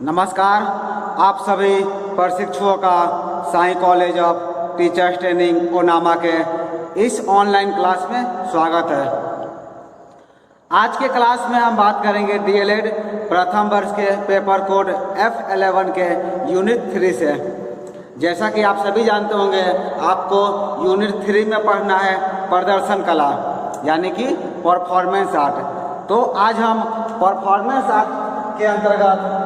नमस्कार, आप सभी प्रशिक्षुओं का Sai college of teachers training ओनामा के इस ऑनलाइन क्लास में स्वागत है। आज के क्लास में हम बात करेंगे डीएलएड प्रथम वर्ष के पेपर कोड F11 के यूनिट 3 से। जैसा कि आप सभी जानते होंगे, आपको यूनिट 3 में पढ़ना है प्रदर्शन कला यानी कि परफॉर्मेंस आर्ट। तो आज हम परफॉर्मेंस आर्ट के अंतर्गत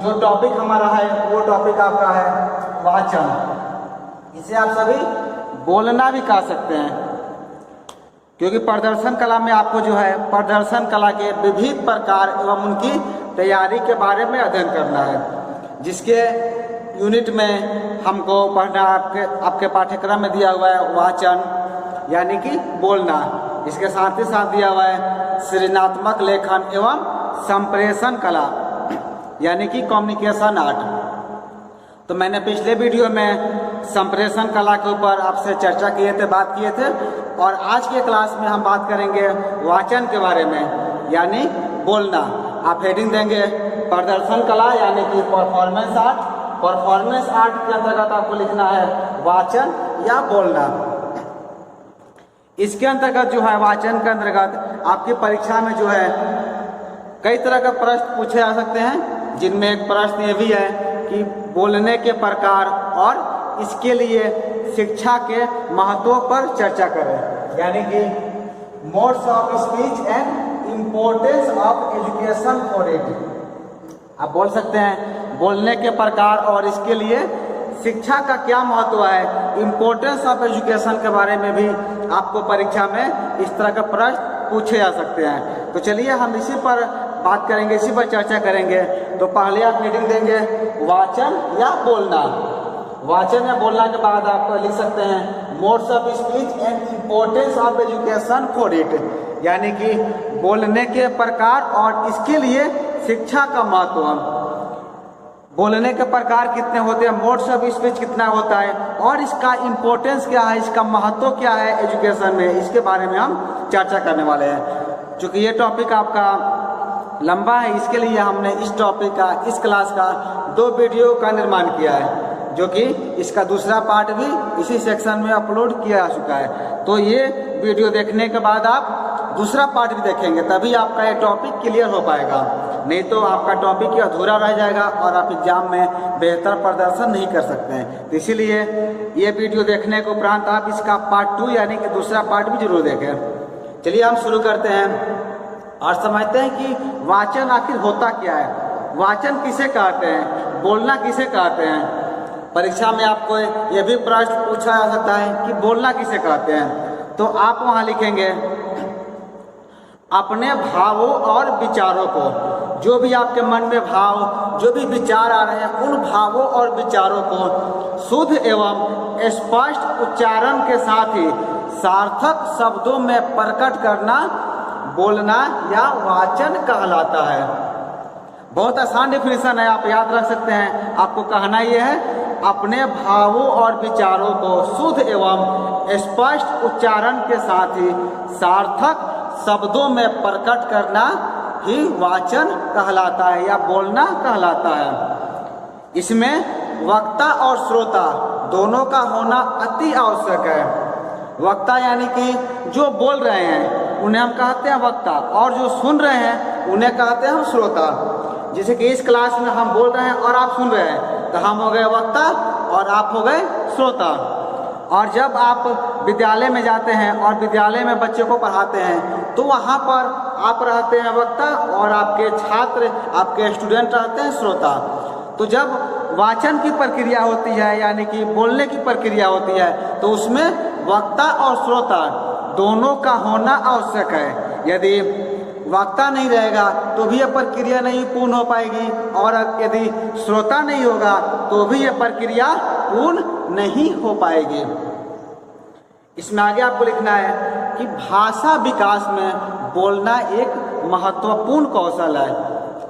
जो टॉपिक हमारा है वो टॉपिक आपका है वाचन। इसे आप सभी बोलना भी कह सकते हैं, क्योंकि प्रदर्शन कला में आपको जो है प्रदर्शन कला के विविध प्रकार एवं उनकी तैयारी के बारे में अध्ययन करना है, जिसके यूनिट में हमको पढ़ना आपके पाठ्यक्रम में दिया हुआ है वाचन यानी कि बोलना। इसके साथ ही साथ दिया हुआ है सृजनात्मक लेखन एवं संप्रेषण कला यानी कि कम्युनिकेशन आर्ट। तो मैंने पिछले वीडियो में संप्रेषण कला के ऊपर आपसे चर्चा किए थे, बात किए थे, और आज के क्लास में हम बात करेंगे वाचन के बारे में यानी बोलना। आप हेडिंग देंगे प्रदर्शन कला यानी कि परफॉर्मेंस आर्ट। परफॉर्मेंस आर्ट के अंतर्गत आपको लिखना है वाचन या बोलना। इसके अंतर्गत जो है वाचन के अंतर्गत आपकी परीक्षा में जो है कई तरह का प्रश्न पूछे जा सकते हैं, जिनमें एक प्रश्न ये भी है कि बोलने के प्रकार और इसके लिए शिक्षा के महत्व पर चर्चा करें, यानी कि modes of speech and importance of education for it. आप बोल सकते हैं बोलने के प्रकार और इसके लिए शिक्षा का क्या महत्व है, इम्पोर्टेंस ऑफ एजुकेशन के बारे में भी आपको परीक्षा में इस तरह का प्रश्न पूछे जा सकते हैं। तो चलिए हम इसी पर बात करेंगे, इसी पर चर्चा करेंगे। तो पहले आप रीडिंग देंगे वाचन या बोलना। वाचन या बोलना के बाद आप लिख सकते हैं modes of speech and importance of education for it, यानी कि बोलने के प्रकार और इसके लिए शिक्षा का महत्व। बोलने के प्रकार कितने होते हैं, मोड्स ऑफ स्पीच कितना होता है और इसका इम्पोर्टेंस क्या है, इसका महत्व क्या है एजुकेशन में, इसके बारे में हम चर्चा करने वाले हैं। चूँकि ये टॉपिक आपका लंबा है, इसके लिए हमने इस टॉपिक का, इस क्लास का 2 वीडियो का निर्माण किया है, जो कि इसका दूसरा पार्ट भी इसी सेक्शन में अपलोड किया जा चुका है। तो ये वीडियो देखने के बाद आप दूसरा पार्ट भी देखेंगे, तभी आपका ये टॉपिक क्लियर हो पाएगा। नहीं तो आपका टॉपिक ही अधूरा रह जाएगा और आप एग्जाम में बेहतर प्रदर्शन नहीं कर सकते हैं। तो इसीलिए ये वीडियो देखने के उपरांत आप इसका पार्ट 2 यानी कि दूसरा पार्ट भी जरूर देखें। चलिए हम शुरू करते हैं और समझते हैं कि वाचन आखिर होता क्या है, वाचन किसे कहते हैं, बोलना किसे कहते हैं। परीक्षा में आपको ये भी प्रश्न पूछा जा सकता है कि बोलना किसे कहते हैं। तो आप वहाँ लिखेंगे अपने भावों और विचारों को, जो भी आपके मन में भाव, जो भी विचार आ रहे हैं, उन भावों और विचारों को शुद्ध एवं स्पष्ट उच्चारण के साथ ही सार्थक शब्दों में प्रकट करना बोलना या वाचन कहलाता है। बहुत आसान डेफिनेशन है, आप याद रख सकते हैं। आपको कहना यह है अपने भावों और विचारों को शुद्ध एवं स्पष्ट उच्चारण के साथ ही सार्थक शब्दों में प्रकट करना ही वाचन कहलाता है या बोलना कहलाता है। इसमें वक्ता और श्रोता दोनों का होना अति आवश्यक है। वक्ता यानी कि जो बोल रहे हैं उन्हें हम कहते हैं वक्ता, और जो सुन रहे हैं उन्हें कहते हैं हम श्रोता। जैसे कि इस क्लास में हम बोल रहे हैं और आप सुन रहे हैं, तो हम हो गए वक्ता और आप हो गए श्रोता। और जब आप विद्यालय में जाते हैं और विद्यालय में बच्चे को पढ़ाते हैं, तो वहाँ पर आप रहते हैं वक्ता और आपके छात्र, आपके स्टूडेंट रहते हैं श्रोता। तो जब वाचन की प्रक्रिया होती है यानी कि बोलने की प्रक्रिया होती है, तो उसमें वक्ता और श्रोता दोनों का होना आवश्यक है। यदि वक्ता नहीं रहेगा तो भी यह प्रक्रिया नहीं पूर्ण हो पाएगी, और यदि श्रोता नहीं होगा तो भी यह प्रक्रिया पूर्ण नहीं हो पाएगी। इसमें आगे आपको लिखना है कि भाषा विकास में बोलना एक महत्वपूर्ण कौशल है।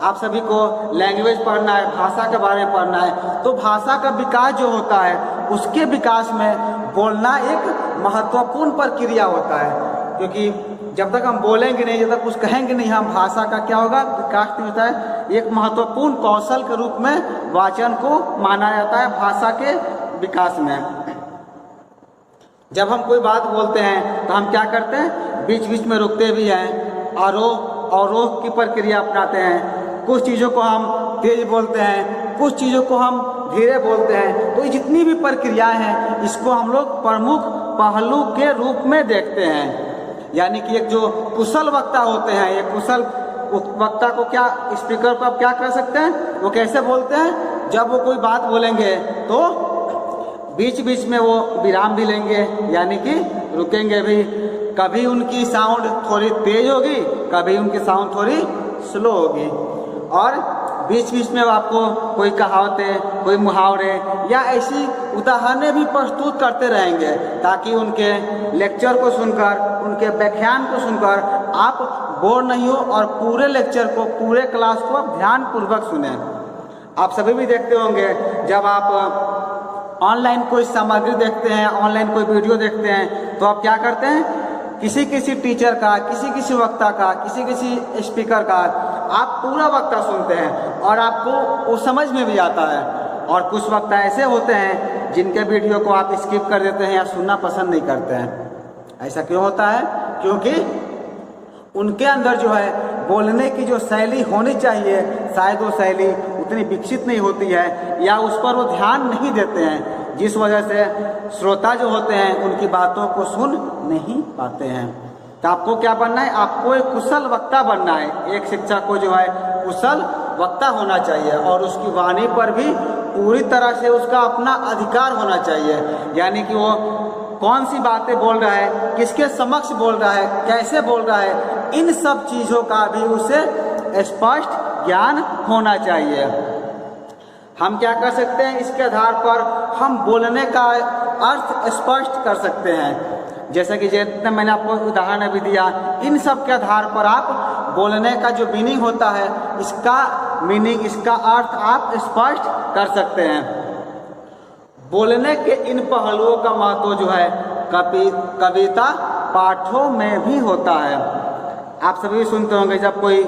आप सभी को लैंग्वेज पढ़ना है, भाषा के बारे में पढ़ना है, तो भाषा का विकास जो होता है उसके विकास में बोलना एक महत्वपूर्ण प्रक्रिया होता है। क्योंकि जब तक हम बोलेंगे नहीं, जब तक कुछ कहेंगे नहीं, हम भाषा का क्या होगा विकास नहीं होता है। एक महत्वपूर्ण कौशल के रूप में वाचन को माना जाता है भाषा के विकास में। जब हम कोई बात बोलते हैं तो हम क्या करते हैं, बीच बीच में रुकते भी हैं, आरोह अवरोह की प्रक्रिया अपनाते हैं। कुछ चीज़ों को हम तेज बोलते हैं, कुछ चीज़ों को हम धीरे बोलते हैं। तो ये जितनी भी प्रक्रियाएं हैं इसको हम लोग प्रमुख पहलू के रूप में देखते हैं। यानी कि एक जो कुशल वक्ता होते हैं, ये कुशल वक्ता को क्या, स्पीकर को आप क्या कर सकते हैं, वो कैसे बोलते हैं, जब वो कोई बात बोलेंगे तो बीच बीच में वो विराम भी लेंगे, यानी कि रुकेंगे भी। कभी उनकी साउंड थोड़ी तेज होगी, कभी उनकी साउंड थोड़ी स्लो होगी, और बीच बीच में आपको कोई कहावतें, कोई मुहावरे या ऐसी उदाहरणें भी प्रस्तुत करते रहेंगे, ताकि उनके लेक्चर को सुनकर, उनके व्याख्यान को सुनकर आप बोर नहीं हो और पूरे लेक्चर को, पूरे क्लास को आप ध्यानपूर्वक सुने। आप सभी भी देखते होंगे, जब आप ऑनलाइन कोई सामग्री देखते हैं, ऑनलाइन कोई वीडियो देखते हैं, तो आप क्या करते हैं, किसी किसी टीचर का, किसी किसी वक्ता का, किसी किसी स्पीकर का आप पूरा वक्ता सुनते हैं और आपको वो समझ में भी आता है। और कुछ वक्ता ऐसे होते हैं जिनके वीडियो को आप स्किप कर देते हैं या सुनना पसंद नहीं करते हैं। ऐसा क्यों होता है? क्योंकि उनके अंदर जो है बोलने की जो शैली होनी चाहिए, शायद वो शैली उतनी विकसित नहीं होती है, या उस पर वो ध्यान नहीं देते हैं, जिस वजह से श्रोता जो होते हैं उनकी बातों को सुन नहीं पाते हैं। तो आपको क्या बनना है? आपको एक कुशल वक्ता बनना है। एक शिक्षक को जो है कुशल वक्ता होना चाहिए और उसकी वाणी पर भी पूरी तरह से उसका अपना अधिकार होना चाहिए। यानी कि वो कौन सी बातें बोल रहा है, किसके समक्ष बोल रहा है, कैसे बोल रहा है, इन सब चीज़ों का भी उसे स्पष्ट ज्ञान होना चाहिए। हम क्या कर सकते हैं, इसके आधार पर हम बोलने का अर्थ स्पष्ट कर सकते हैं। जैसे कि जितने मैंने आपको उदाहरण अभी दिया, इन सब के आधार पर आप बोलने का जो मीनिंग होता है, इसका मीनिंग, इसका अर्थ आप स्पष्ट कर सकते हैं। बोलने के इन पहलुओं का महत्व जो है कविता पाठों में भी होता है। आप सभी सुनते होंगे, जब कोई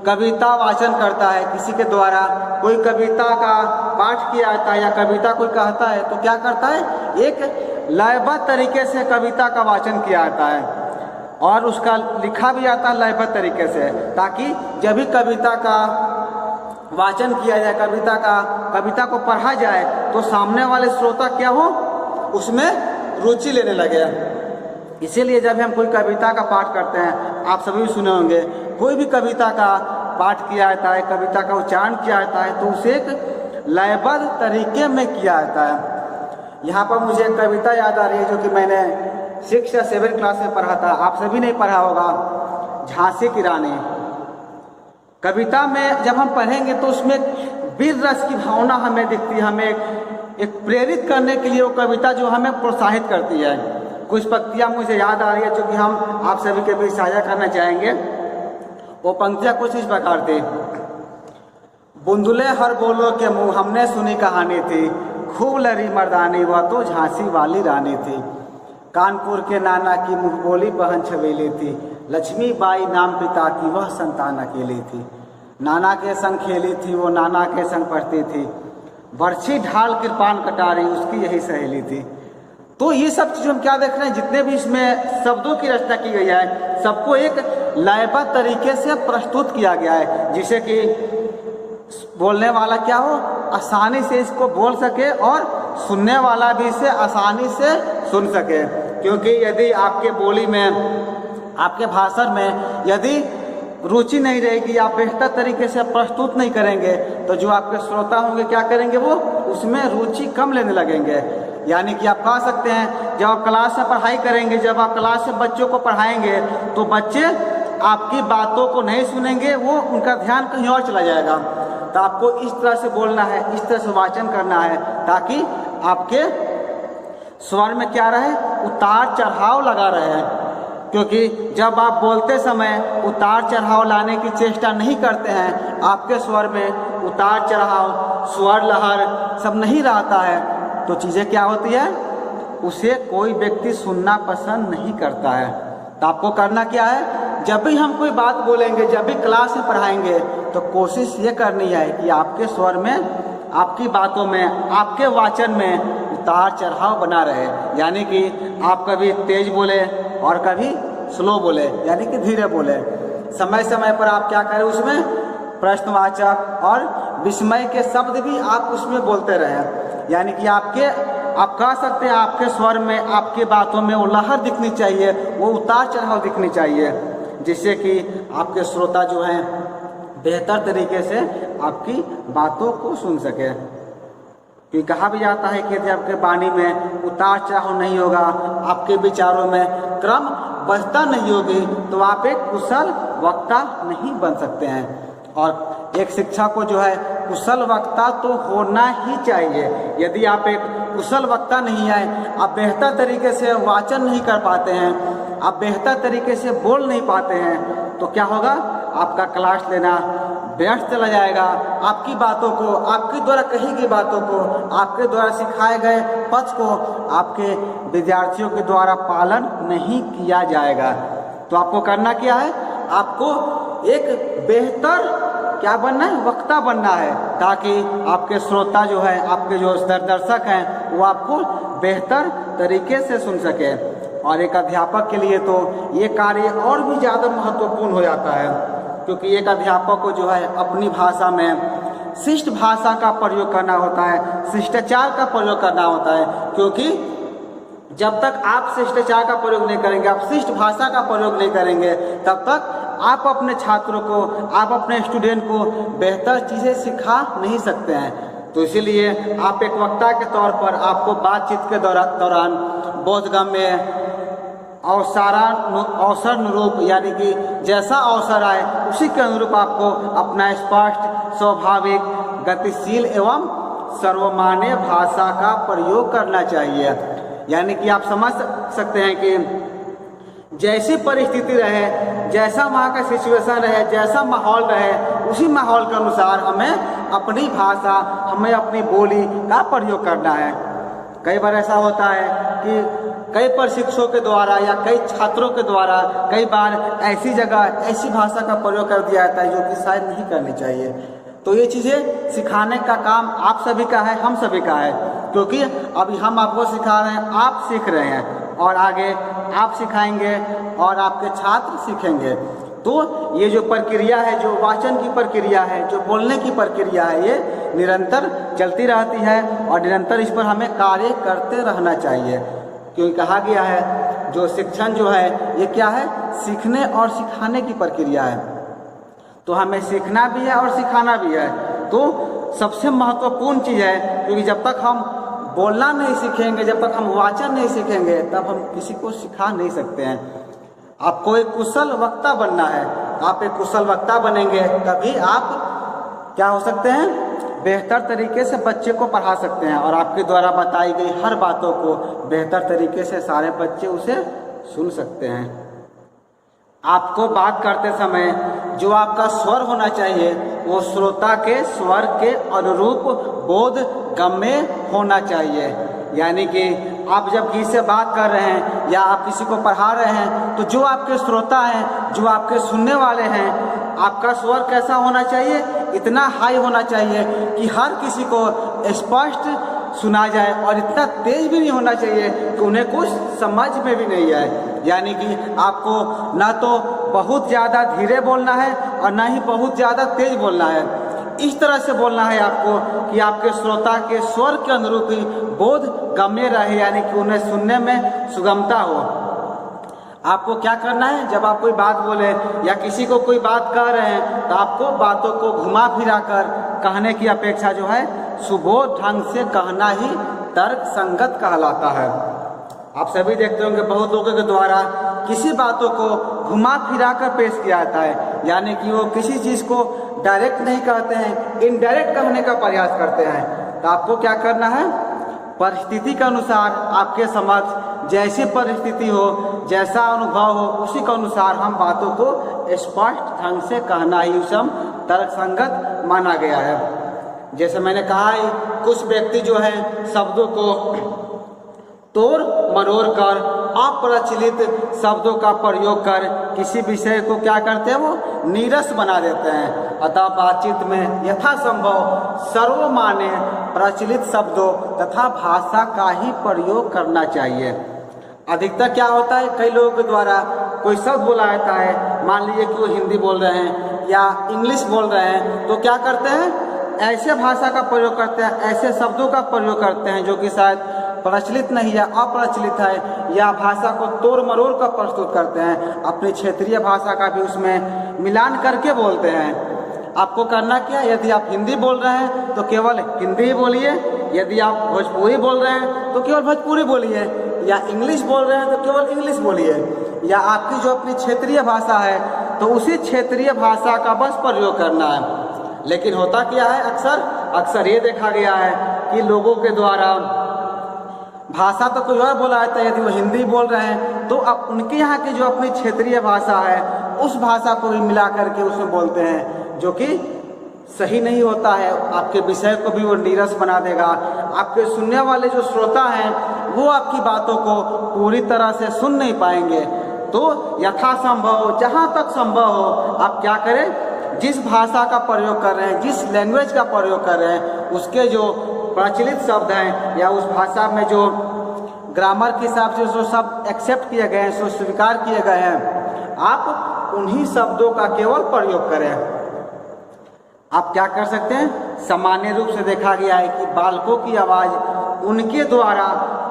कविता वाचन करता है, किसी के द्वारा कोई कविता का पाठ किया जाता है या कविता कोई कहता है, तो क्या करता है, एक लयबद्ध तरीके से कविता का वाचन किया जाता है और उसका लिखा भी जाता है लयबद्ध तरीके से, ताकि जब भी कविता का वाचन किया जाए, कविता को पढ़ा जाए, तो सामने वाले श्रोता क्या हो, उसमें रुचि लेने लगे। इसीलिए जब हम कोई कविता का पाठ करते हैं, आप सभी सुने होंगे, कोई भी कविता का पाठ किया जाता है, कविता का उच्चारण किया जाता है, तो उसे एक लयबद्ध तरीके में किया जाता है। यहाँ पर मुझे एक कविता याद आ रही है, जो कि मैंने 6 या 7 क्लास में पढ़ा था, आप सभी ने पढ़ा होगा, झांसी की रानी। कविता में जब हम पढ़ेंगे तो उसमें वीर रस की भावना हमें दिखती है, हमें एक प्रेरित करने के लिए वो कविता जो हमें प्रोत्साहित करती है। कुछ पंक्तियाँ मुझे याद आ रही है, जो कि हम आप सभी के बीच साझा करना चाहेंगे। वो पंक्तियाँ कुछ इस प्रकार थी। बुंदुले हर बोलो के मुँह हमने सुनी कहानी थी, खूब लड़ी मर्दानी वह तो झांसी वाली रानी थी। कानपुर के नाना की मुँह बोली बहन छबीली थी, लक्ष्मी बाई नाम पिता की वह संतान अकेली थी। नाना के संग खेली थी वो, नाना के संग पढ़ती थी, बरछी ढाल कृपान कटारी उसकी यही सहेली थी। तो ये सब चीज़ हम क्या देख रहे हैं, जितने भी इसमें शब्दों की रचना की गई है, सबको एक लयबद्ध तरीके से प्रस्तुत किया गया है, जिससे कि बोलने वाला क्या हो, आसानी से इसको बोल सके और सुनने वाला भी इसे आसानी से सुन सके। क्योंकि यदि आपके बोली में, आपके भाषण में यदि रुचि नहीं रहेगी, आप बेहतर तरीके से प्रस्तुत नहीं करेंगे, तो जो आपके श्रोता होंगे क्या करेंगे, वो उसमें रुचि कम लेने लगेंगे। यानी कि आप कह सकते हैं, जब आप क्लास में पढ़ाई करेंगे, जब आप क्लास में बच्चों को पढ़ाएंगे, तो बच्चे आपकी बातों को नहीं सुनेंगे, वो उनका ध्यान कहीं और चला जाएगा। तो आपको इस तरह से बोलना है, इस तरह से वाचन करना है, ताकि आपके स्वर में क्या रहे, उतार चढ़ाव लगा रहे। क्योंकि जब आप बोलते समय उतार चढ़ाव लाने की चेष्टा नहीं करते हैं, आपके स्वर में उतार चढ़ाव, स्वर लहर सब नहीं रहता है, तो चीज़ें क्या होती है, उसे कोई व्यक्ति सुनना पसंद नहीं करता है। तो आपको करना क्या है, जब भी हम कोई बात बोलेंगे, जब भी क्लास में पढ़ाएंगे, तो कोशिश ये करनी है कि आपके स्वर में, आपकी बातों में, आपके वाचन में उतार चढ़ाव बना रहे। यानी कि आप कभी तेज बोले और कभी स्लो बोले, यानी कि धीरे बोले। समय समय पर आप क्या करें, उसमें प्रश्नवाचक और विस्मय के शब्द भी आप उसमें बोलते रहें। यानी कि आप कह सकते हैं आपके स्वर में, आपकी बातों में वो लहर दिखनी चाहिए, वो उतार चढ़ाव दिखनी चाहिए, जिससे कि आपके श्रोता जो हैं बेहतर तरीके से आपकी बातों को सुन सके। क्योंकि कहा भी जाता है कि यदि आपके वाणी में उतार चढ़ाव नहीं होगा, आपके विचारों में क्रम बचता नहीं होगी, तो आप एक कुशल वक्ता नहीं बन सकते हैं। और एक शिक्षक को जो है कुशल वक्ता तो होना ही चाहिए। यदि आप एक कुशल वक्ता नहीं है, आप बेहतर तरीके से वाचन नहीं कर पाते हैं, आप बेहतर तरीके से बोल नहीं पाते हैं, तो क्या होगा, आपका क्लास लेना व्यर्थ चला जाएगा। आपकी बातों को, आपके द्वारा कही गई बातों को, आपके द्वारा सिखाए गए पथ को आपके विद्यार्थियों के द्वारा पालन नहीं किया जाएगा। तो आपको करना क्या है, आपको एक बेहतर क्या बनना है, वक्ता बनना है, ताकि आपके श्रोता जो है, आपके जो दर्शक हैं, वो आपको बेहतर तरीके से सुन सके। और एक अध्यापक के लिए तो ये कार्य और भी ज़्यादा महत्वपूर्ण हो जाता है, क्योंकि एक अध्यापक को जो है अपनी भाषा में शिष्ट भाषा का प्रयोग करना होता है, शिष्टाचार का प्रयोग करना होता है। क्योंकि जब तक आप शिष्टाचार का प्रयोग नहीं करेंगे, आप शिष्ट भाषा का प्रयोग नहीं करेंगे, तब तक आप अपने छात्रों को, आप अपने स्टूडेंट को बेहतर चीज़ें सिखा नहीं सकते हैं। तो इसीलिए आप एक वक्ता के तौर पर आपको बातचीत के दौरान बोधगम्य अवसर अनुरूप, यानी कि जैसा अवसर आए उसी के अनुरूप आपको अपना स्पष्ट, स्वाभाविक, गतिशील एवं सर्वमान्य भाषा का प्रयोग करना चाहिए। यानी कि आप समझ सकते हैं कि जैसी परिस्थिति रहे, जैसा वहाँ का सिचुएशन रहे, जैसा माहौल रहे, उसी माहौल के अनुसार हमें अपनी भाषा, हमें अपनी बोली का प्रयोग करना है। कई बार ऐसा होता है कि कई प्रशिक्षकों के द्वारा या कई छात्रों के द्वारा कई बार ऐसी जगह, ऐसी भाषा का प्रयोग कर दिया जाता है जो कि शायद नहीं करनी चाहिए। तो ये चीज़ें सिखाने का काम आप सभी का है, हम सभी का है, क्योंकि अभी हम आपको सिखा रहे हैं, आप सीख रहे हैं, और आगे आप सिखाएंगे और आपके छात्र सीखेंगे। तो ये जो प्रक्रिया है, जो वाचन की प्रक्रिया है, जो बोलने की प्रक्रिया है, ये निरंतर चलती रहती है और निरंतर इस पर हमें कार्य करते रहना चाहिए। क्योंकि कहा गया है जो शिक्षण जो है ये क्या है, सीखने और सिखाने की प्रक्रिया है। तो हमें सीखना भी है और सिखाना भी है। तो सबसे महत्वपूर्ण चीज़ है, क्योंकि जब तक हम बोलना नहीं सीखेंगे, जब तक हम वाचन नहीं सीखेंगे, तब हम किसी को सिखा नहीं सकते हैं। आपको एक कुशल वक्ता बनना है। आप एक कुशल वक्ता बनेंगे तभी आप क्या हो सकते हैं, बेहतर तरीके से बच्चे को पढ़ा सकते हैं, और आपके द्वारा बताई गई हर बातों को बेहतर तरीके से सारे बच्चे उसे सुन सकते हैं। आपको बात करते समय जो आपका स्वर होना चाहिए वो श्रोता के स्वर के अनुरूप बोध गम्य होना चाहिए। यानी कि आप जब किसी से बात कर रहे हैं या आप किसी को पढ़ा रहे हैं, तो जो आपके श्रोता हैं, जो आपके सुनने वाले हैं, आपका स्वर कैसा होना चाहिए, इतना हाई होना चाहिए कि हर किसी को स्पष्ट सुना जाए, और इतना तेज भी नहीं होना चाहिए कि उन्हें कुछ समझ में भी नहीं आए। यानी कि आपको ना तो बहुत ज़्यादा धीरे बोलना है और ना ही बहुत ज़्यादा तेज बोलना है। इस तरह से बोलना है आपको कि आपके श्रोता के स्वर के अनुरूप ही बोध गम्य रहे, यानी कि उन्हें सुनने में सुगमता हो। आपको क्या करना है, जब आप कोई बात बोले या किसी को कोई बात कह रहे हैं, तो आपको बातों को घुमा फिरा कर कहने की अपेक्षा जो है सुबोध ढंग से कहना ही तर्क संगत कहलाता है। आप सभी देखते होंगे बहुत लोगों के द्वारा किसी बातों को घुमा फिरा कर पेश किया जाता है, यानी कि वो किसी चीज़ को डायरेक्ट नहीं कहते हैं, इनडायरेक्ट कहने का प्रयास करते हैं। तो आपको क्या करना है, परिस्थिति के अनुसार आपके समक्ष जैसी परिस्थिति हो, जैसा अनुभव हो, उसी के अनुसार हम बातों को स्पष्ट ढंग से कहना ही उसम तर्कसंगत माना गया है। जैसे मैंने कहा है, कुछ व्यक्ति जो है शब्दों को तोड़ मरोड़ कर अप्रचलित शब्दों का प्रयोग कर किसी विषय को क्या करते हैं, वो नीरस बना देते हैं। अतः बातचीत में यथासंभव सर्वमान्य प्रचलित शब्दों तथा भाषा का ही प्रयोग करना चाहिए। अधिकतर क्या होता है, कई लोगों के द्वारा कोई शब्द बोला जाता है, मान लीजिए कि वो हिंदी बोल रहे हैं या इंग्लिश बोल रहे हैं, तो क्या करते हैं, ऐसे भाषा का प्रयोग करते हैं, ऐसे शब्दों का प्रयोग करते हैं जो कि शायद प्रचलित नहीं है, अप्रचलित है, या भाषा को तोड़ मरोड़ कर प्रस्तुत करते हैं, अपनी क्षेत्रीय भाषा का भी उसमें मिलान करके बोलते हैं। आपको करना क्या, यदि आप हिंदी बोल रहे हैं तो केवल हिंदी ही बोलिए, यदि आप भोजपुरी बोल रहे हैं तो केवल भोजपुरी बोलिए, या इंग्लिश बोल रहे हैं तो केवल इंग्लिश बोलिए, या आपकी जो अपनी क्षेत्रीय भाषा है तो उसी क्षेत्रीय भाषा का बस प्रयोग करना है। लेकिन होता क्या है, अक्सर ये देखा गया है कि लोगों के द्वारा भाषा तो कोई और बोला जाता है, यदि वो हिंदी बोल रहे हैं तो अब उनके यहाँ की जो अपनी क्षेत्रीय भाषा है उस भाषा को भी मिला करके उसमें बोलते हैं, जो कि सही नहीं होता है। आपके विषय को भी वो नीरस बना देगा, आपके सुनने वाले जो श्रोता हैं वो आपकी बातों को पूरी तरह से सुन नहीं पाएंगे। तो यथासंभव, जहाँ तक संभव हो, आप क्या करें, जिस भाषा का प्रयोग कर रहे हैं, जिस लैंग्वेज का प्रयोग कर रहे हैं, उसके जो प्रचलित शब्द हैं या उस भाषा में जो ग्रामर के हिसाब से जो शब्द एक्सेप्ट किए गए हैं, जो स्वीकार किए गए हैं, आप उन्हीं शब्दों का केवल प्रयोग करें। आप क्या कर सकते हैं, सामान्य रूप से देखा गया है कि बालकों की आवाज़ उनके द्वारा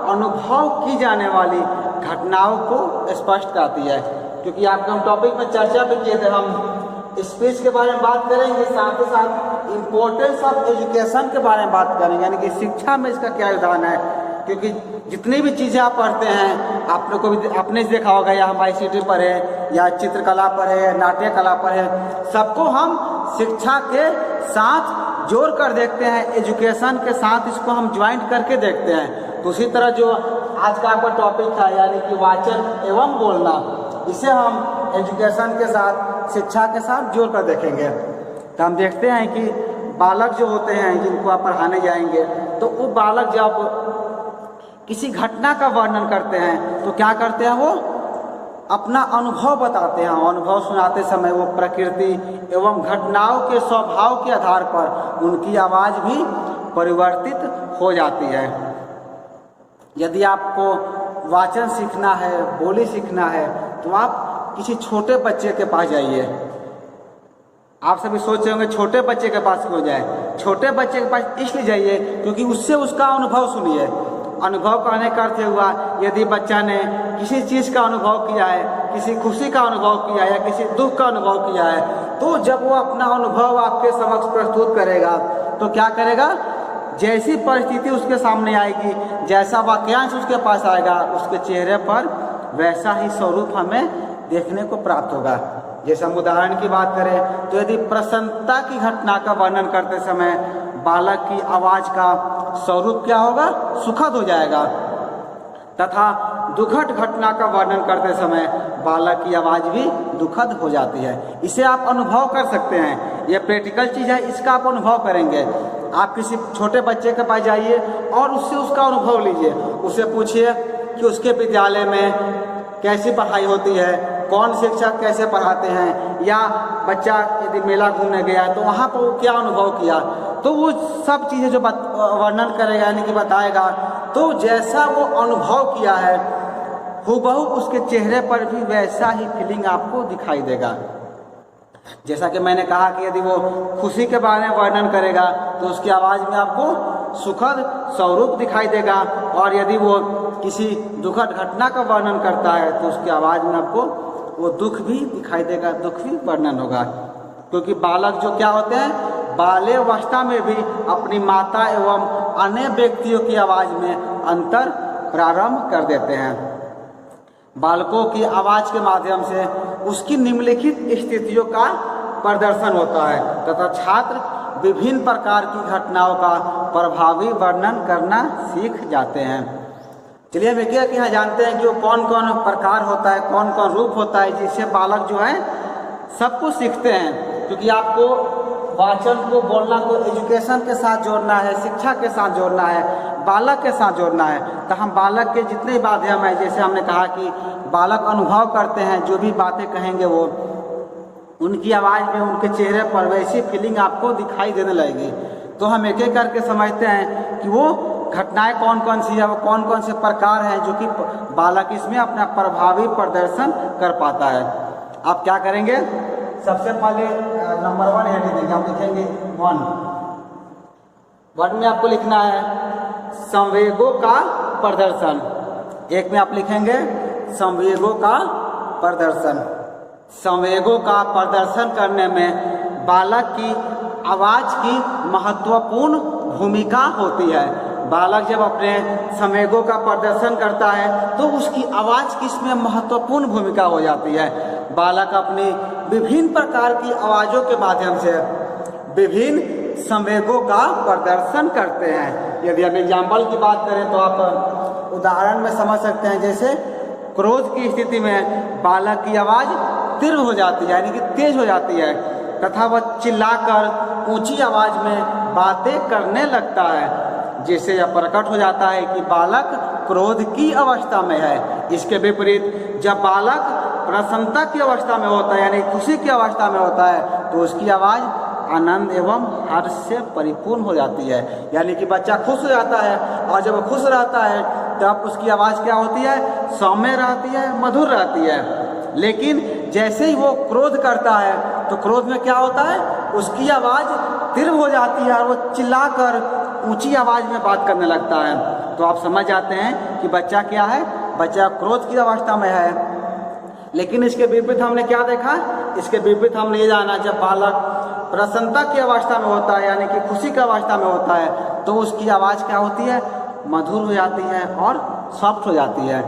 अनुभव की जाने वाली घटनाओं को स्पष्ट करती है। क्योंकि आपके हम टॉपिक में चर्चा भी किए थे, हम स्पीच के बारे में बात करेंगे, साथ ही साथ इम्पोर्टेंस ऑफ एजुकेशन के बारे में बात करेंगे, यानी कि शिक्षा में इसका क्या योगदान है। क्योंकि जितनी भी चीज़ें आप पढ़ते हैं, आपने को भी आपने देखा होगा, या हम ICT पर है या चित्रकला पर है, नाट्य कला पर है, सबको हम शिक्षा के साथ जोड़ कर देखते हैं, एजुकेशन के साथ इसको हम ज्वाइंट करके देखते हैं। तो उसी तरह जो आज का आपका टॉपिक था, यानी कि वाचन एवं बोलना, इसे हम एजुकेशन के साथ, शिक्षा के साथ जोड़ कर देखेंगे। तो हम देखते हैं कि बालक जो होते हैं जिनको आप पढ़ाने जाएंगे, तो वो बालक जब किसी घटना का वर्णन करते हैं तो क्या करते हैं, वो अपना अनुभव बताते हैं। अनुभव सुनाते समय वो प्रकृति एवं घटनाओं के स्वभाव के आधार पर उनकी आवाज़ भी परिवर्तित हो जाती है। यदि आपको वाचन सीखना है, बोली सीखना है, तो आप किसी छोटे बच्चे के पास जाइए। आप सभी सोच रहे होंगे छोटे बच्चे के पास क्यों जाए। छोटे बच्चे के पास इसलिए जाइए क्योंकि उससे उसका अनुभव सुनिए। अनुभव करने का अर्थ हुआ, यदि बच्चा ने किसी चीज़ का अनुभव किया है, किसी खुशी का अनुभव किया है या किसी दुख का अनुभव किया है, तो जब वो अपना अनुभव आपके समक्ष प्रस्तुत करेगा तो क्या करेगा, जैसी परिस्थिति उसके सामने आएगी, जैसा वाक्यांश उसके पास आएगा, उसके चेहरे पर वैसा ही स्वरूप हमें देखने को प्राप्त होगा। जैसे हम उदाहरण की बात करें तो यदि प्रसन्नता की घटना का वर्णन करते समय बालक की आवाज़ का स्वरूप क्या होगा, सुखद हो जाएगा, तथा दुखद घटना का वर्णन करते समय बालक की आवाज़ भी दुखद हो जाती है। इसे आप अनुभव कर सकते हैं, यह प्रैक्टिकल चीज़ है, इसका आप अनुभव करेंगे। आप किसी छोटे बच्चे के पास जाइए और उससे उसका अनुभव लीजिए, उससे पूछिए कि उसके विद्यालय में कैसी पढ़ाई होती है, कौन शिक्षक कैसे पढ़ाते हैं, या बच्चा यदि मेला घूमने गया तो वहाँ पर वो क्या अनुभव किया, तो वो सब चीज़ें जो वर्णन करेगा यानी कि बताएगा, तो जैसा वो अनुभव किया है हूबहू उसके चेहरे पर भी वैसा ही फीलिंग आपको दिखाई देगा। जैसा कि मैंने कहा कि यदि वो खुशी के बारे में वर्णन करेगा तो उसकी आवाज़ में आपको सुखद स्वरूप दिखाई देगा, और यदि वो किसी दुखद घटना का वर्णन करता है तो उसकी आवाज़ में आपको वो दुख भी दिखाई देगा, दुख भी वर्णन होगा। क्योंकि बालक जो क्या होते हैं, बाल्यावस्था में भी अपनी माता एवं अन्य व्यक्तियों की आवाज़ में अंतर प्रारंभ कर देते हैं। बालकों की आवाज़ के माध्यम से उसकी निम्नलिखित स्थितियों का प्रदर्शन होता है तथा छात्र विभिन्न प्रकार की घटनाओं का प्रभावी वर्णन करना सीख जाते हैं। चलिए हम एक यहाँ जानते हैं कि वो कौन कौन प्रकार होता है, कौन कौन रूप होता है जिससे बालक जो है सबको सीखते हैं। क्योंकि आपको वाचन को, बोलना को एजुकेशन के साथ जोड़ना है, शिक्षा के साथ जोड़ना है, बालक के साथ जोड़ना है। तो हम बालक के जितने माध्यम है, जैसे हमने कहा कि बालक अनुभव करते हैं, जो भी बातें कहेंगे वो उनकी आवाज़ में, उनके चेहरे पर वैसी फीलिंग आपको दिखाई देने लगेगी। तो हम एक एक करके समझते हैं कि वो घटनाएं कौन कौन सी है, वो कौन कौन से प्रकार हैं जो कि बालक इसमें अपना प्रभावी प्रदर्शन कर पाता है। आप क्या करेंगे, सबसे पहले नंबर 1 हेडिंग देंगे, हम लिखेंगे 1 में आपको लिखना है संवेगों का प्रदर्शन। 1 में आप लिखेंगे संवेगों का प्रदर्शन। संवेगों का प्रदर्शन करने में बालक की आवाज़ की महत्वपूर्ण भूमिका होती है। बालक जब अपने संवेगों का प्रदर्शन करता है तो उसकी आवाज़ की इसमें महत्वपूर्ण भूमिका हो जाती है। बालक अपनी विभिन्न प्रकार की आवाज़ों के माध्यम से विभिन्न संवेगों का प्रदर्शन करते हैं। यदि हम एग्जाम्पल की बात करें तो आप उदाहरण में समझ सकते हैं, जैसे क्रोध की स्थिति में बालक की आवाज़ तीव्र हो जाती है, यानी कि तेज हो जाती है, तथा वह चिल्लाकर ऊंची आवाज़ में बातें करने लगता है, जिससे यह प्रकट हो जाता है कि बालक क्रोध की अवस्था में है। इसके विपरीत जब बालक प्रसन्नता की अवस्था में होता है, यानी खुशी की अवस्था में होता है, तो उसकी आवाज़ आनंद एवं हर्ष से परिपूर्ण हो जाती है। यानी कि बच्चा खुश हो जाता है, और जब वो खुश रहता है तब उसकी आवाज़ क्या होती है, सौम्य रहती है, मधुर रहती है। लेकिन जैसे ही वो क्रोध करता है तो क्रोध में क्या होता है, उसकी आवाज़ तीव्र हो जाती है और वो चिल्लाकर ऊंची आवाज़ में बात करने लगता है। तो आप समझ जाते हैं कि बच्चा क्या है, बच्चा क्रोध की अवस्था में है। लेकिन इसके विपरीत हमने क्या देखा, इसके विपरीत हमने ये जाना, जब बालक प्रसन्नता की अवस्था में होता है, यानी कि खुशी की अवस्था में होता है, तो उसकी आवाज़ क्या होती है, मधुर हो जाती है और सॉफ्ट हो जाती है।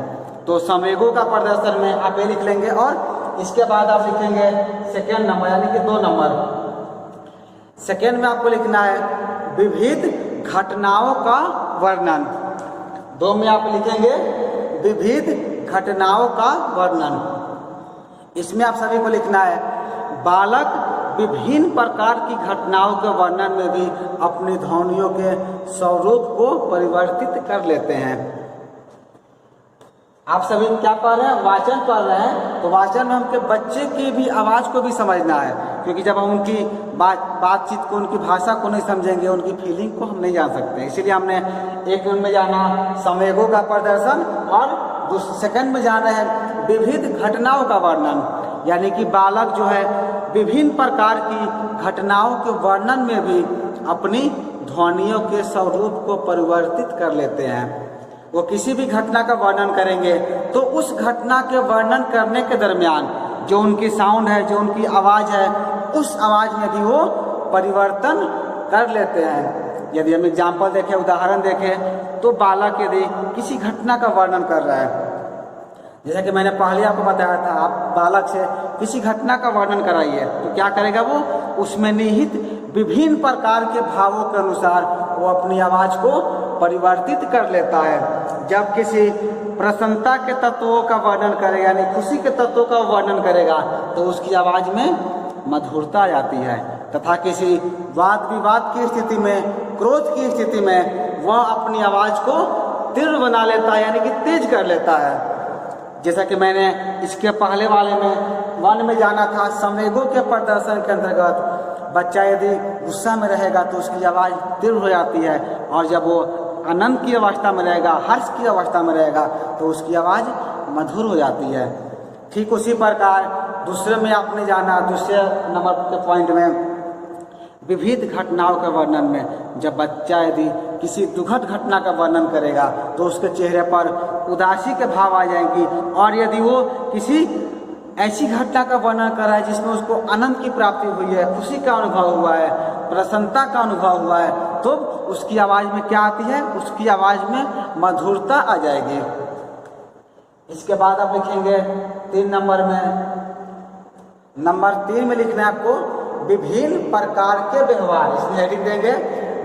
तो संवेगों का प्रदर्शन में आप ये लिख लेंगे, और इसके बाद आप लिखेंगे सेकेंड नंबर, यानी कि 2 नंबर। सेकेंड में आपको लिखना है विविध घटनाओं का वर्णन। 2 में आप लिखेंगे विविध घटनाओं का वर्णन। इसमें आप सभी को लिखना है बालक विभिन्न प्रकार की घटनाओं के वर्णन में भी अपनी ध्वनियों के स्वरूप को परिवर्तित कर लेते हैं। आप सभी क्या पढ़ रहे हैं, वाचन पढ़ रहे हैं, तो वाचन में हमके बच्चे की भी आवाज़ को भी समझना है, क्योंकि जब हम उनकी बातचीत को, उनकी भाषा को नहीं समझेंगे, उनकी फीलिंग को हम नहीं जान सकते। इसीलिए हमने 1 में जाना संवेगों का प्रदर्शन, और सेकंड में जाना है विविध घटनाओं का वर्णन। यानी कि बालक जो है विभिन्न प्रकार की घटनाओं के वर्णन में भी अपनी ध्वनियों के स्वरूप को परिवर्तित कर लेते हैं। वो किसी भी घटना का वर्णन करेंगे तो उस घटना के वर्णन करने के दरमियान जो उनकी साउंड है, जो उनकी आवाज़ है, उस आवाज़ में भी वो परिवर्तन कर लेते हैं। यदि हम एग्जाम्पल देखें, उदाहरण देखें, तो बालक यदि किसी घटना का वर्णन कर रहा है, जैसा कि मैंने पहले आपको बताया था, आप बालक से किसी घटना का वर्णन कराइए तो क्या करेगा, वो उसमें निहित विभिन्न प्रकार के भावों के अनुसार वो अपनी आवाज़ को परिवर्तित कर लेता है। जब किसी प्रसन्नता के तत्वों का वर्णन करेगा, यानी खुशी के तत्वों का वर्णन करेगा, तो उसकी आवाज़ में मधुरता आ जाती है, तथा किसी वाद विवाद की स्थिति में, क्रोध की स्थिति में वह अपनी आवाज़ को तीव्र बना लेता है, यानी कि तेज कर लेता है। जैसा कि मैंने इसके पहले वाले में 1 में जाना था, संवेगों के प्रदर्शन के अंतर्गत बच्चा यदि गुस्सा में रहेगा तो उसकी आवाज़ तीव्र हो जाती है, और जब वो आनंद की अवस्था में रहेगा, हर्ष की अवस्था में रहेगा, तो उसकी आवाज़ मधुर हो जाती है। ठीक उसी प्रकार दूसरे में आपने जाना, दूसरे नंबर के पॉइंट में विविध घटनाओं के वर्णन में, जब बच्चा यदि किसी दुखद घटना का वर्णन करेगा तो उसके चेहरे पर उदासी के भाव आ जाएंगी, और यदि वो किसी ऐसी घटना का वर्णन कर रहा है जिसमें उसको आनंद की प्राप्ति हुई है, खुशी का अनुभव हुआ है, प्रसन्नता का अनुभव हुआ है, तो उसकी आवाज़ में क्या आती है, उसकी आवाज़ में मधुरता आ जाएगी। इसके बाद आप लिखेंगे 3 नंबर में, नंबर 3 में लिखना है आपको विभिन्न प्रकार के व्यवहार। इसमें हेडिंग देंगे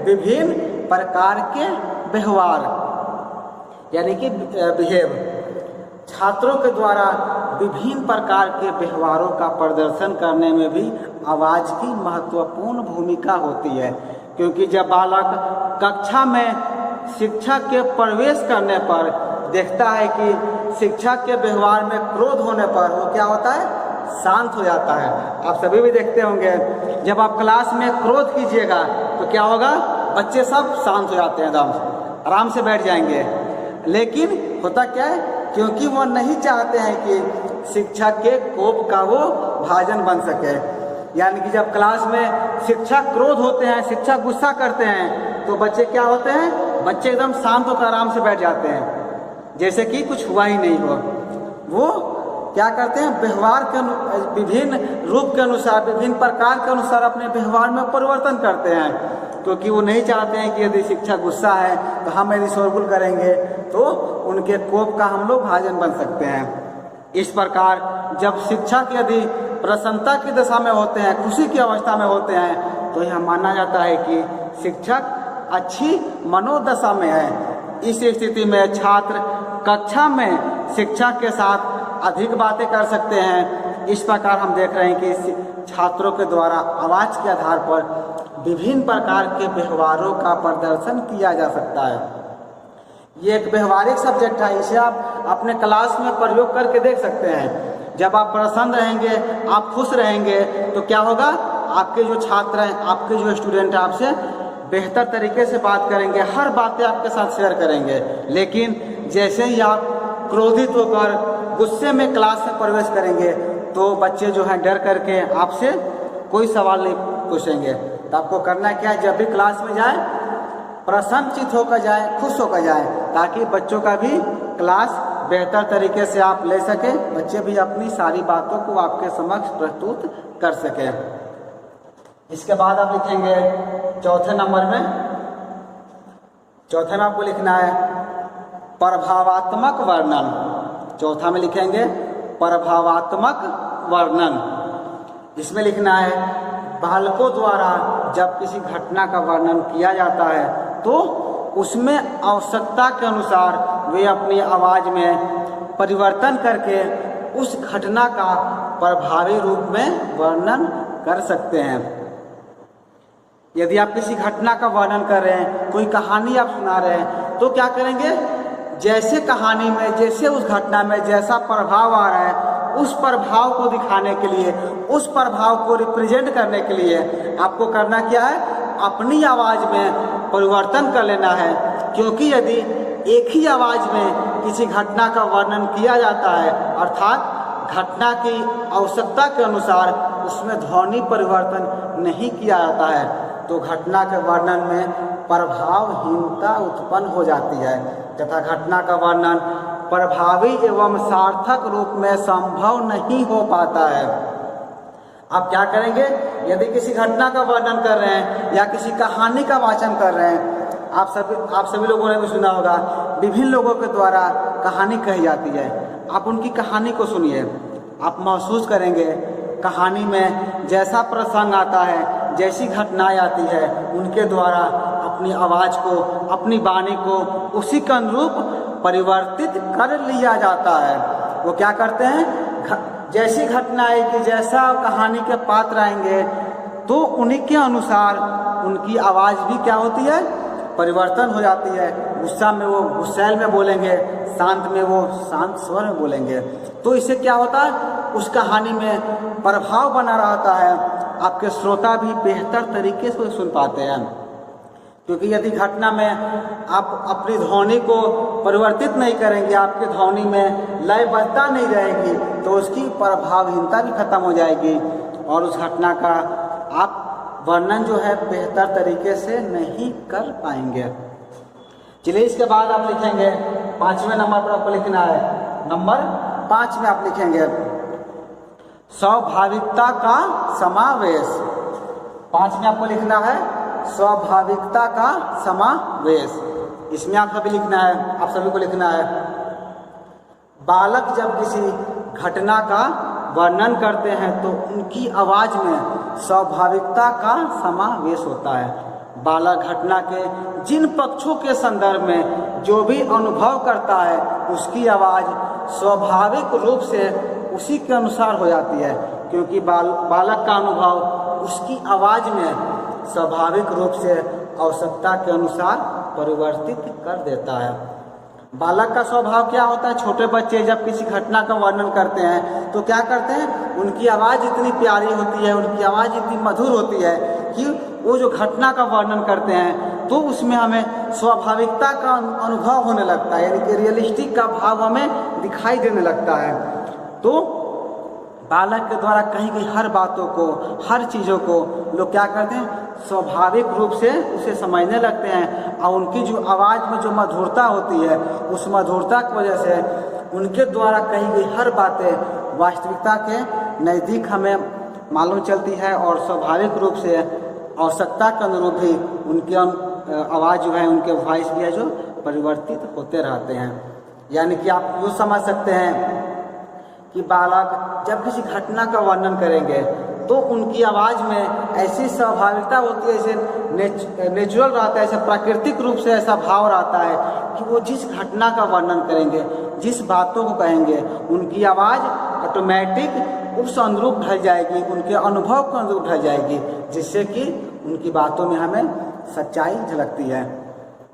विभिन्न प्रकार के व्यवहार, यानी कि बिहेव। छात्रों के द्वारा विभिन्न प्रकार के व्यवहारों का प्रदर्शन करने में भी आवाज़ की महत्वपूर्ण भूमिका होती है। क्योंकि जब बालक कक्षा में शिक्षक के प्रवेश करने पर देखता है कि शिक्षक के व्यवहार में क्रोध होने पर वो क्या होता है, शांत हो जाता है। आप सभी भी देखते होंगे जब आप क्लास में क्रोध कीजिएगा तो क्या होगा, बच्चे सब शांत हो जाते हैं, एकदम आराम से बैठ जाएंगे। लेकिन होता क्या है, क्योंकि वो नहीं चाहते हैं कि शिक्षक के कोप का वो भाजन बन सके। यानी कि जब क्लास में शिक्षक क्रोध होते हैं, शिक्षक गुस्सा करते हैं, तो बच्चे क्या होते हैं, बच्चे एकदम शांत होकर आराम से बैठ जाते हैं, जैसे कि कुछ हुआ ही नहीं हो। वो क्या करते हैं, व्यवहार के विभिन्न रूप के अनुसार, विभिन्न प्रकार के अनुसार अपने व्यवहार में परिवर्तन करते हैं। क्योंकि वो नहीं चाहते हैं कि यदि शिक्षक गुस्सा है तो हम यदि शोरगुल करेंगे तो उनके कोप का हम लोग भाजन बन सकते हैं। इस प्रकार जब शिक्षक यदि प्रसन्नता की दशा में होते हैं, खुशी की अवस्था में होते हैं, तो यह माना जाता है कि शिक्षक अच्छी मनोदशा में है। इस स्थिति में छात्र कक्षा में शिक्षक के साथ अधिक बातें कर सकते हैं। इस प्रकार हम देख रहे हैं कि छात्रों के द्वारा आवाज़ के आधार पर विभिन्न प्रकार के व्यवहारों का प्रदर्शन किया जा सकता है। ये एक व्यवहारिक सब्जेक्ट है, इसे आप अपने क्लास में प्रयोग करके देख सकते हैं। जब आप प्रसन्न रहेंगे, आप खुश रहेंगे, तो क्या होगा, आपके जो छात्र हैं, आपके जो स्टूडेंट हैं, आपसे बेहतर तरीके से बात करेंगे, हर बातें आपके साथ शेयर करेंगे। लेकिन जैसे ही आप क्रोधित होकर गुस्से में क्लास में प्रवेश करेंगे तो बच्चे जो हैं डर करके आपसे कोई सवाल नहीं पूछेंगे। तो आपको करना क्या है, जब भी क्लास में जाए प्रसन्नचित होकर जाए, खुश होकर जाए, ताकि बच्चों का भी क्लास बेहतर तरीके से आप ले सकें, बच्चे भी अपनी सारी बातों को आपके समक्ष प्रस्तुत कर सकें। इसके बाद आप लिखेंगे चौथे नंबर में आपको लिखना है प्रभावात्मक वर्णन। चौथा में लिखेंगे प्रभावात्मक वर्णन। इसमें लिखना है बालकों द्वारा जब किसी घटना का वर्णन किया जाता है तो उसमें आवश्यकता के अनुसार वे अपनी आवाज़ में परिवर्तन करके उस घटना का प्रभावी रूप में वर्णन कर सकते हैं। यदि आप किसी घटना का वर्णन कर रहे हैं, कोई कहानी आप सुना रहे हैं, तो क्या करेंगे, जैसे कहानी में, जैसे उस घटना में जैसा प्रभाव आ रहा है, उस प्रभाव को दिखाने के लिए, उस प्रभाव को रिप्रेजेंट करने के लिए आपको करना क्या है, अपनी आवाज़ में परिवर्तन कर लेना है। क्योंकि यदि एक ही आवाज़ में किसी घटना का वर्णन किया जाता है, अर्थात घटना की आवश्यकता के अनुसार उसमें ध्वनि परिवर्तन नहीं किया जाता है, तो घटना के वर्णन में प्रभावहीनता उत्पन्न हो जाती है तथा घटना का वर्णन प्रभावी एवं सार्थक रूप में संभव नहीं हो पाता है। आप क्या करेंगे, यदि किसी घटना का वर्णन कर रहे हैं या किसी कहानी का वाचन कर रहे हैं, आप सभी लोगों ने भी सुना होगा, विभिन्न लोगों के द्वारा कहानी कही जाती है। आप उनकी कहानी को सुनिए, आप महसूस करेंगे कहानी में जैसा प्रसंग आता है, जैसी घटनाएं आती है, उनके द्वारा अपनी आवाज़ को, अपनी वाणी को उसी के अनुरूप परिवर्तित कर लिया जाता है। वो क्या करते हैं, जैसी घटना आएगी, जैसा कहानी के पात्र आएंगे, तो उन्हीं के अनुसार उनकी आवाज़ भी क्या होती है, परिवर्तन हो जाती है। गुस्सा में वो गुस्सैल में बोलेंगे, शांत में वो शांत स्वर में बोलेंगे। तो इससे क्या होता है, उस कहानी में प्रभाव बना रहता है, आपके श्रोता भी बेहतर तरीके से सुन पाते हैं। क्योंकि यदि घटना में आप अपनी ध्वनि को परिवर्तित नहीं करेंगे, आपकी ध्वनि में लयबद्धता नहीं रहेगी, तो उसकी प्रभावहीनता भी खत्म हो जाएगी और उस घटना का आप वर्णन जो है बेहतर तरीके से नहीं कर पाएंगे। चलिए, इसके बाद आप लिखेंगे 5वें नंबर पर आपको लिखना है, नंबर 5 में आप लिखेंगे स्वाभाविकता का समावेश। 5 में आपको लिखना है स्वाभाविकता का समावेश। इसमें आप सभी लिखना है, आप सभी को लिखना है, बालक जब किसी घटना का वर्णन करते हैं तो उनकी आवाज़ में स्वाभाविकता का समावेश होता है। बालक घटना के जिन पक्षों के संदर्भ में जो भी अनुभव करता है, उसकी आवाज़ स्वाभाविक रूप से उसी के अनुसार हो जाती है, क्योंकि बालक का अनुभव उसकी आवाज़ में स्वाभाविक रूप से आवश्यकता के अनुसार परिवर्तित कर देता है। बालक का स्वभाव क्या होता है? छोटे बच्चे जब किसी घटना का वर्णन करते हैं तो क्या करते हैं, उनकी आवाज़ इतनी प्यारी होती है, उनकी आवाज़ इतनी मधुर होती है कि वो जो घटना का वर्णन करते हैं तो उसमें हमें स्वाभाविकता का अनुभव होने लगता है, यानी कि रियलिस्टिक का भाव हमें दिखाई देने लगता है। तो बालक के द्वारा कही गई हर बातों को, हर चीज़ों को लोग क्या करते हैं, स्वाभाविक रूप से उसे समझने लगते हैं, और उनकी जो आवाज़ में जो मधुरता होती है, उस मधुरता की वजह से उनके द्वारा कही गई हर बातें वास्तविकता के नज़दीक हमें मालूम चलती है, और स्वाभाविक रूप से आवश्यकता के अनुरूप भी उनकी आवाज़ जो है, उनके वॉइस भी है जो परिवर्तित होते रहते हैं। यानी कि आप यूँ समझ सकते हैं कि बालक जब किसी घटना का वर्णन करेंगे तो उनकी आवाज़ में ऐसी स्वाभाविकता होती है, ऐसे नेचुरल रहता है, ऐसे प्राकृतिक रूप से ऐसा भाव रहता है कि वो जिस घटना का वर्णन करेंगे, जिस बातों को कहेंगे, उनकी आवाज़ ऑटोमेटिक उस अनुरूप ढल जाएगी, उनके अनुभव के अनुरूप ढल जाएगी, जिससे कि उनकी बातों में हमें सच्चाई झलकती है।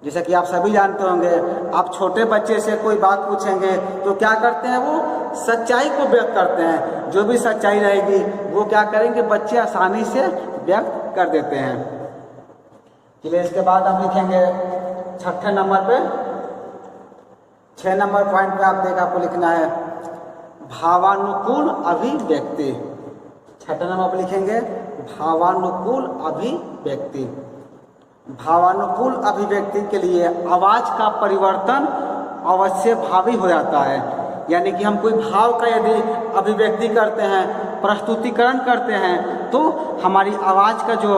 जैसा कि आप सभी जानते होंगे, आप छोटे बच्चे से कोई बात पूछेंगे तो क्या करते हैं, वो सच्चाई को व्यक्त करते हैं। जो भी सच्चाई रहेगी वो क्या करेंगे, बच्चे आसानी से व्यक्त कर देते हैं। चलिए इसके बाद आप लिखेंगे 6 नंबर पे, 6 नंबर पॉइंट पे आप देख आपको लिखना है भावानुकूल अभिव्यक्ति। 6 नंबर पर लिखेंगे भावानुकूल अभिव्यक्ति। भावानुकूल अभिव्यक्ति के लिए आवाज़ का परिवर्तन अवश्य भावी हो जाता है। यानी कि हम कोई भाव का यदि अभिव्यक्ति करते हैं, प्रस्तुतिकरण करते हैं, तो हमारी आवाज़ का जो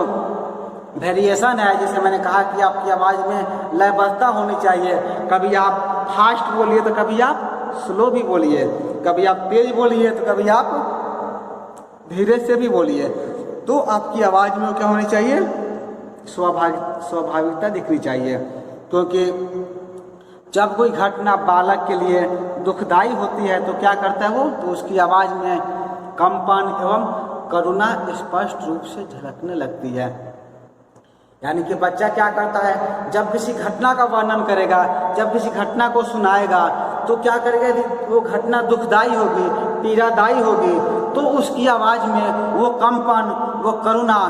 वेरिएशन है, जैसे मैंने कहा कि आपकी आवाज़ में लयबद्धता होनी चाहिए, कभी आप फास्ट बोलिए तो कभी आप स्लो भी बोलिए, कभी आप तेज बोलिए तो कभी आप धीरे से भी बोलिए, तो आपकी आवाज़ में क्या होनी चाहिए, स्वाभाविकता दिखनी चाहिए। क्योंकि जब कोई घटना बालक के लिए दुखदाई होती है तो क्या करता है वो, तो उसकी आवाज़ में कंपन एवं करुणा स्पष्ट रूप से झलकने लगती है। यानी कि बच्चा क्या करता है, जब किसी घटना का वर्णन करेगा, जब किसी घटना को सुनाएगा तो क्या करेगा, यदि वो घटना दुखदाई होगी, पीड़ादायी होगी, तो उसकी आवाज़ में वो कंपन, वो करुणा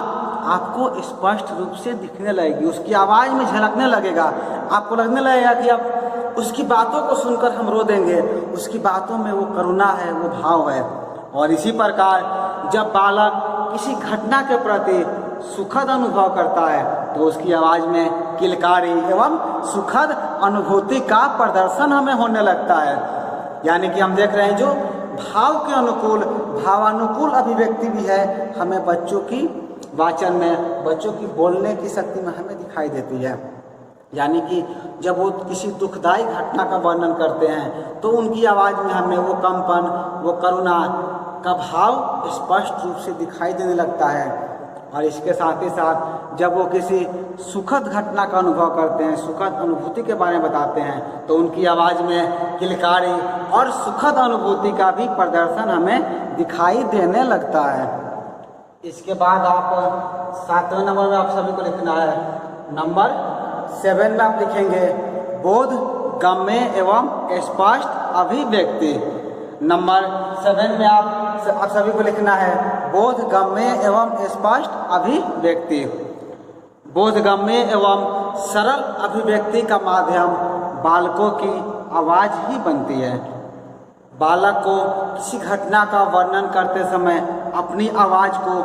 आपको स्पष्ट रूप से दिखने लगेगी, उसकी आवाज़ में झलकने लगेगा। आपको लगने लगेगा कि अब उसकी बातों को सुनकर हम रो देंगे, उसकी बातों में वो करुणा है, वो भाव है। और इसी प्रकार जब बालक किसी घटना के प्रति सुखद अनुभव करता है तो उसकी आवाज़ में किलकारी एवं सुखद अनुभूति का प्रदर्शन हमें होने लगता है। यानी कि हम देख रहे हैं जो भाव के अनुकूल, भावानुकूल अभिव्यक्ति भी है, हमें बच्चों की वाचन में, बच्चों की बोलने की शक्ति में हमें दिखाई देती है। यानी कि जब वो किसी दुखदायी घटना का वर्णन करते हैं तो उनकी आवाज़ में हमें वो कंपन, वो करुणा का भाव स्पष्ट रूप से दिखाई देने लगता है। और इसके साथ ही साथ जब वो किसी सुखद घटना का अनुभव करते हैं, सुखद अनुभूति के बारे में बताते हैं, तो उनकी आवाज़ में किलकारी और सुखद अनुभूति का भी प्रदर्शन हमें दिखाई देने लगता है। इसके बाद आप 7वें नंबर में आप सभी को लिखना है, नंबर 7 में आप लिखेंगे बोध गम्य एवं स्पष्ट अभिव्यक्ति। नंबर 7 में आप सभी को लिखना है बोध गम्य एवं स्पष्ट अभिव्यक्ति। बोधगम्य एवं सरल अभिव्यक्ति का माध्यम बालकों की आवाज़ ही बनती है। बालक को किसी घटना का वर्णन करते समय अपनी आवाज़ को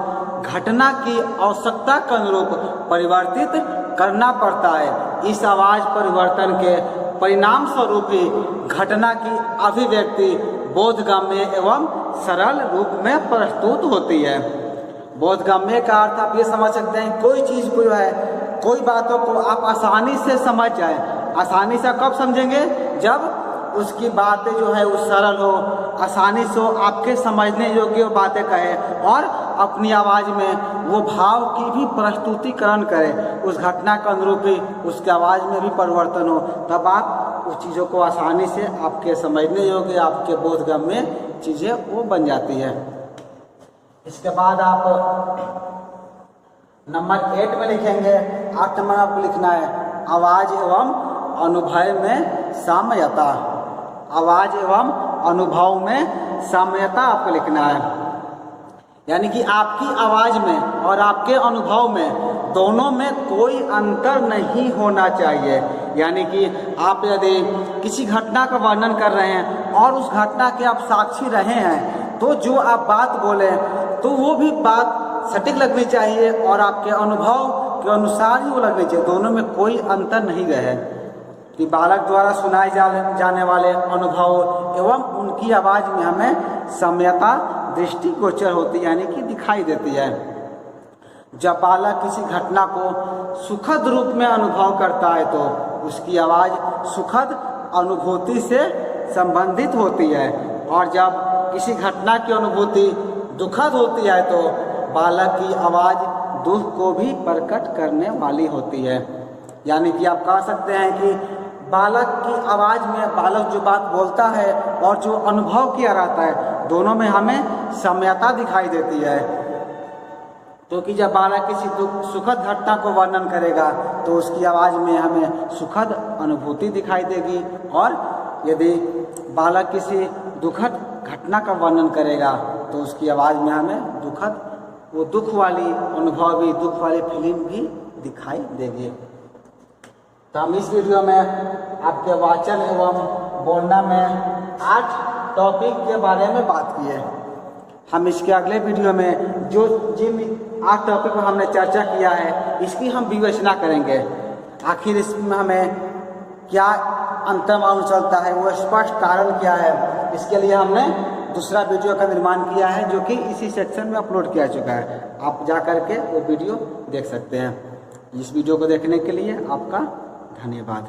घटना की आवश्यकता के अनुरूप परिवर्तित करना पड़ता है। इस आवाज़ परिवर्तन के परिणाम स्वरूप ही घटना की अभिव्यक्ति बोधगम्य एवं सरल रूप में प्रस्तुत होती है। बोधगम्य का अर्थ आप ये समझ सकते हैं, कोई चीज़ को जो है, कोई बातों को आप आसानी से समझ जाए। आसानी से कब समझेंगे, जब उसकी बातें जो है वो सरल हो, आसानी से आपके समझने योग्य बातें कहे और अपनी आवाज़ में वो भाव की भी प्रस्तुतिकरण करे, उस घटना के अनुरूप ही उसकी आवाज़ में भी परिवर्तन हो, तब आप उस चीज़ों को आसानी से आपके समझने योग्य, आपके बोधगम्य चीज़ें वो बन जाती है। इसके बाद आप नंबर 8 में लिखेंगे, 8 नंबर आपको लिखना है आवाज़ एवं अनुभव में साम्यता। आवाज़ एवं अनुभव में साम्यता आपको लिखना है, यानी कि आपकी आवाज़ में और आपके अनुभव में दोनों में कोई अंतर नहीं होना चाहिए। यानी कि आप यदि किसी घटना का वर्णन कर रहे हैं और उस घटना के आप साक्षी रहे हैं, तो जो आप बात बोले तो वो भी बात सटीक लगनी चाहिए और आपके अनुभव के अनुसार ही वो लगनी चाहिए। दोनों में कोई अंतर नहीं रहे कि बालक द्वारा सुनाए जाने वाले अनुभव एवं उनकी आवाज़ में हमें साम्यता दृष्टिगोचर होती है, यानी कि दिखाई देती है। जब बालक किसी घटना को सुखद रूप में अनुभव करता है तो उसकी आवाज़ सुखद अनुभूति से संबंधित होती है, और जब किसी घटना की अनुभूति दुखद होती है तो बालक की आवाज़ दुख को भी प्रकट करने वाली होती है। यानी कि आप कह सकते हैं कि बालक की आवाज़ में बालक जो बात बोलता है और जो अनुभव किया रहता है, दोनों में हमें साम्यता दिखाई देती है। क्योंकि जब बालक किसी सुखद घटना को वर्णन करेगा तो उसकी आवाज़ में हमें सुखद अनुभूति दिखाई देगी, और यदि बालक किसी दुखद घटना का वर्णन करेगा तो उसकी आवाज़ में हमें वो दुख वाली अनुभव भी, दुख वाली फीलिंग भी दिखाई देगी। तो हम इस वीडियो में आपके वाचन एवं बोलना में 8 टॉपिक के बारे में बात की है। हम इसके अगले वीडियो में जिन 8 टॉपिक पर हमने चर्चा किया है इसकी हम विवेचना करेंगे। आखिर इसमें हमें क्या अंतर मालूम चलता है, वो स्पष्ट कारण क्या है, इसके लिए हमने दूसरा वीडियो का निर्माण किया है जो कि इसी सेक्शन में अपलोड किया चुका है। आप जा कर के वो वीडियो देख सकते हैं। इस वीडियो को देखने के लिए आपका धन्यवाद।